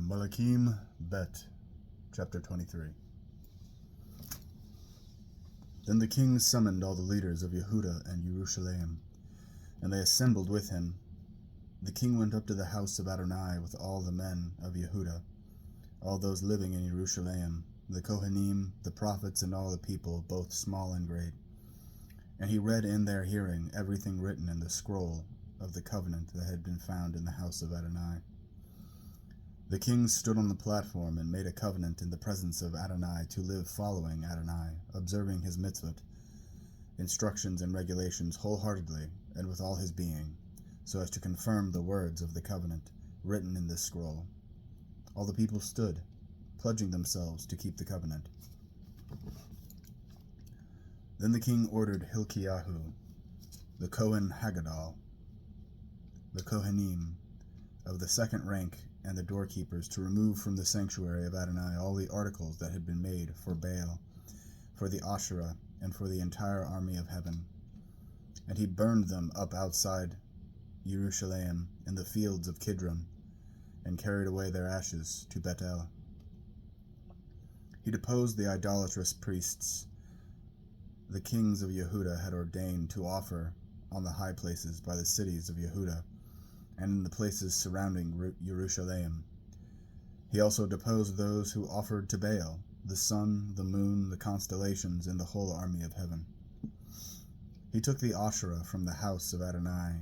Elyakim Bet, chapter 23. Then the king summoned all the leaders of Yehuda and Jerusalem, and they assembled with him. The king went up to the house of Adonai with all the men of Yehuda, all those living in Jerusalem, the Kohanim, the prophets, and all the people, both small and great. And he read in their hearing everything written in the scroll of the covenant that had been found in the house of Adonai. The king stood on the platform and made a covenant in the presence of Adonai to live following Adonai, observing his mitzvot, instructions and regulations wholeheartedly and with all his being, so as to confirm the words of the covenant written in this scroll. All the people stood, pledging themselves to keep the covenant. Then the king ordered Yoshiyahu, the Kohen Haggadol, the Kohanim of the second rank, and the doorkeepers to remove from the sanctuary of Adonai all the articles that had been made for Baal, for the Asherah, and for the entire army of heaven. And he burned them up outside Jerusalem in the fields of Kidron, and carried away their ashes to Bethel. He deposed the idolatrous priests the kings of Yehuda had ordained to offer on the high places by the cities of Yehuda, and in the places surrounding Jerusalem. He also deposed those who offered to Baal, the sun, the moon, the constellations, and the whole army of heaven. He took the Asherah from the house of Adonai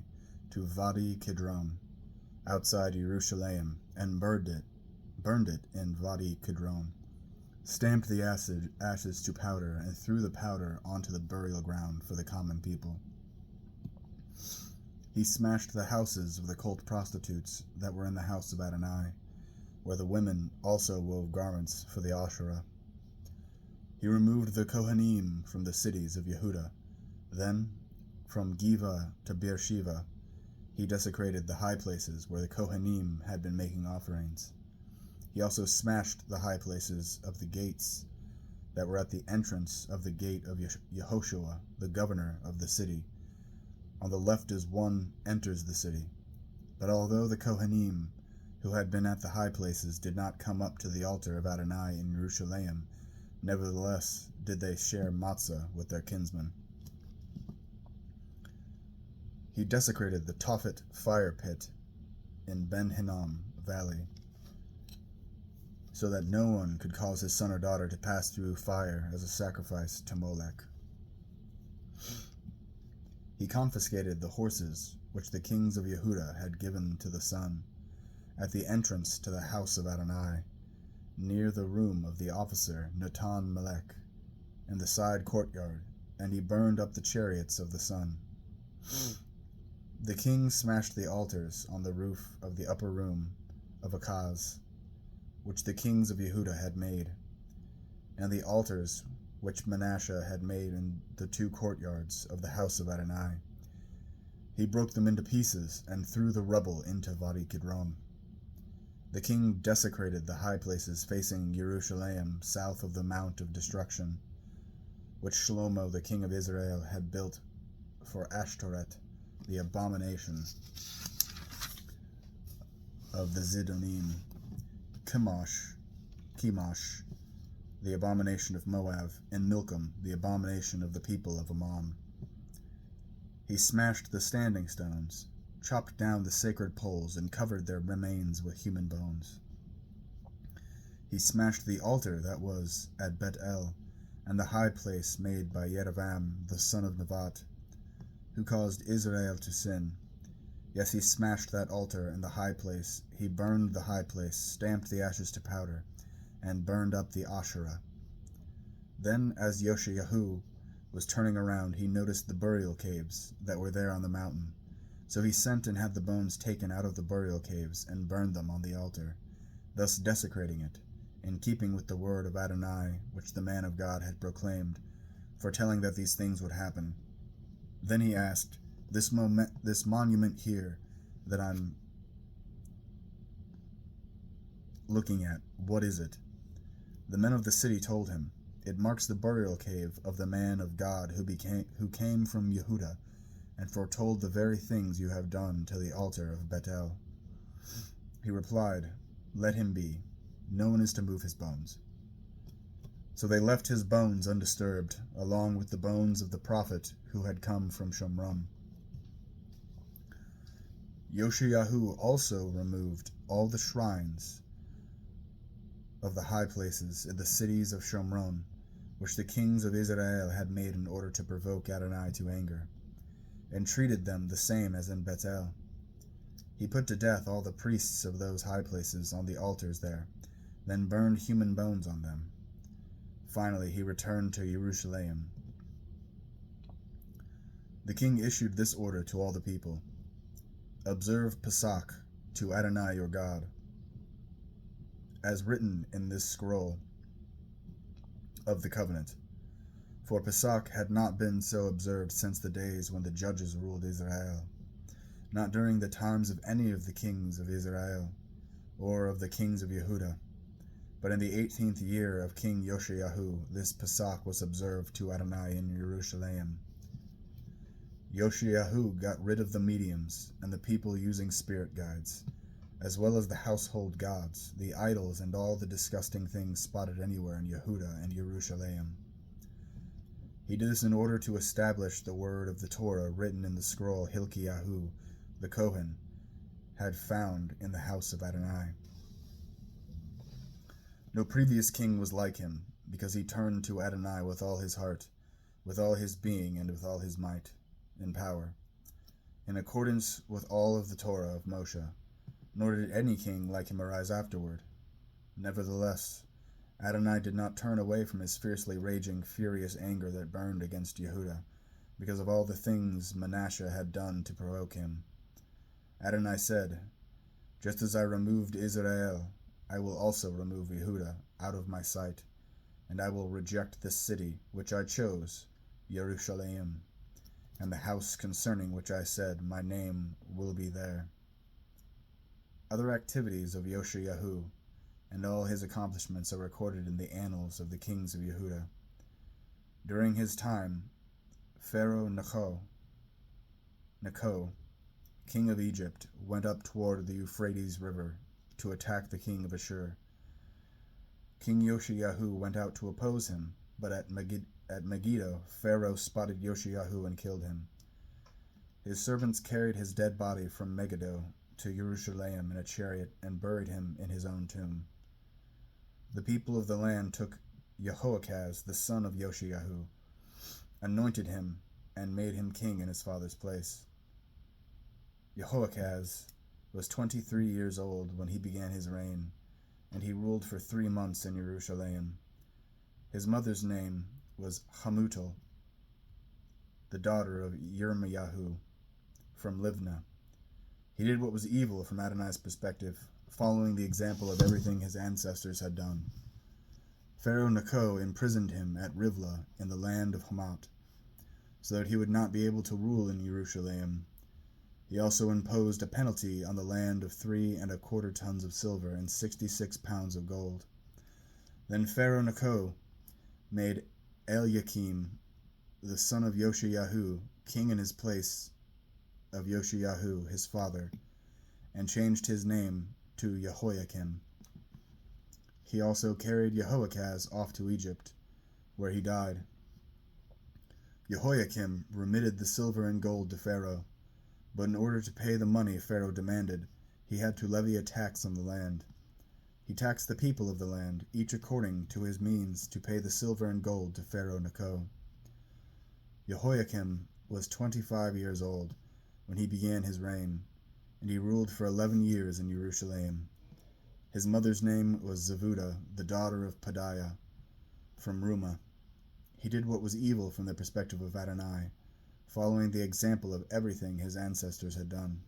to Vadi Kidron, outside Jerusalem, and burned it in Vadi Kidron, stamped the ashes to powder, and threw the powder onto the burial ground for the common people. He smashed the houses of the cult prostitutes that were in the house of Adonai, where the women also wove garments for the Asherah. He removed the Kohanim from the cities of Yehuda. Then, from Giva to Beersheba, he desecrated the high places where the Kohanim had been making offerings. He also smashed the high places of the gates that were at the entrance of the gate of Yehoshua, the governor of the city. On the left as one enters the city. But although the Kohanim, who had been at the high places, did not come up to the altar of Adonai in Jerusalem, nevertheless did they share matzah with their kinsmen. He desecrated the Tophet fire pit in Ben Hinnom Valley, so that no one could cause his son or daughter to pass through fire as a sacrifice to Molech. He confiscated the horses which the kings of Yehuda had given to the sun at the entrance to the house of Adonai, near the room of the officer Natan Melech, in the side courtyard, and he burned up the chariots of the sun. The king smashed the altars on the roof of the upper room of Akaz, which the kings of Yehuda had made, and the altars which Manasseh had made in the two courtyards of the house of Adonai. He broke them into pieces and threw the rubble into Vadi Kidron. The king desecrated the high places facing Jerusalem south of the Mount of Destruction, which Shlomo the king of Israel had built for Ashtoreth, the abomination of the Zidonim, Chemosh, the abomination of Moab, and Milcom, the abomination of the people of Ammon. He smashed the standing stones, chopped down the sacred poles, and covered their remains with human bones. He smashed the altar that was at Bet-El, and the high place made by Yerovam, the son of Nevat, who caused Israel to sin. Yes, he smashed that altar and the high place. He burned the high place, stamped the ashes to powder, and burned up the Asherah. Then, as Yoshiyahu was turning around, he noticed the burial caves that were there on the mountain. So he sent and had the bones taken out of the burial caves and burned them on the altar, thus desecrating it, in keeping with the word of Adonai, which the man of God had proclaimed, foretelling that these things would happen. Then he asked, this monument here that I'm looking at, what is it? The men of the city told him, it marks the burial cave of the man of God who came from Yehuda, and foretold the very things you have done to the altar of Bethel. He replied, Let him be. No one is to move his bones. So they left his bones undisturbed, along with the bones of the prophet who had come from Shomron. Yoshiyahu also removed all the shrines of the high places in the cities of Shomron, which the kings of Israel had made in order to provoke Adonai to anger, and treated them the same as in Bethel. He put to death all the priests of those high places on the altars there, then burned human bones on them. Finally, he returned to Jerusalem. The king issued this order to all the people: Observe Pesach to Adonai your God, as written in this scroll of the covenant. For Pesach had not been so observed since the days when the judges ruled Israel, not during the times of any of the kings of Israel, or of the kings of Yehudah. But in the 18th year of King Yoshiyahu, this Pesach was observed to Adonai in Jerusalem. Yoshiyahu got rid of the mediums and the people using spirit guides, as well as the household gods, the idols, and all the disgusting things spotted anywhere in Yehudah and Jerusalem. He did this in order to establish the word of the Torah written in the scroll Elyakim, the Kohen, had found in the house of Adonai. No previous king was like him, because he turned to Adonai with all his heart, with all his being, and with all his might and power, in accordance with all of the Torah of Moshe, nor did any king like him arise afterward. Nevertheless, Adonai did not turn away from his fiercely raging, furious anger that burned against Yehudah, because of all the things Manasseh had done to provoke him. Adonai said, Just as I removed Israel, I will also remove Yehudah out of my sight, and I will reject this city which I chose, Jerusalem, and the house concerning which I said, My name will be there. Other activities of Yoshiyahu and all his accomplishments are recorded in the annals of the kings of Yehudah. During his time, Pharoah N'khoh, king of Egypt, went up toward the Euphrates River to attack the king of Ashur. King Yoshiyahu went out to oppose him, but at Megiddo, Pharaoh spotted Yoshiyahu and killed him. His servants carried his dead body from Megiddo to Jerusalem in a chariot and buried him in his own tomb. The people of the land took Jehoiakaz, the son of Yoshiyahu, anointed him, and made him king in his father's place. Jehoiakaz was 23 years old when he began his reign, and he ruled for 3 months in Jerusalem. His mother's name was Hamutal, the daughter of Yirmiyahu, from Livnah. He did what was evil from Adonai's perspective, following the example of everything his ancestors had done. Pharoah N'khoh imprisoned him at Rivlah in the land of Hamath, so that he would not be able to rule in Jerusalem. He also imposed a penalty on the land of 3¼ tons of silver and 66 pounds of gold. Then Pharoah N'khoh made Elyakim, the son of Yoshiyahu, king in his place of Yoshiyahu, his father, and changed his name to Jehoiakim. He also carried Jehoiakaz off to Egypt, where he died. Jehoiakim remitted the silver and gold to Pharaoh, but in order to pay the money Pharaoh demanded, he had to levy a tax on the land. He taxed the people of the land, each according to his means, to pay the silver and gold to Pharoah N'khoh. Jehoiakim was 25 years old when he began his reign, and he ruled for 11 years in Jerusalem. His mother's name was Zebudah, the daughter of Pedaiah, from Rumah. He did what was evil from the perspective of Adonai, following the example of everything his ancestors had done.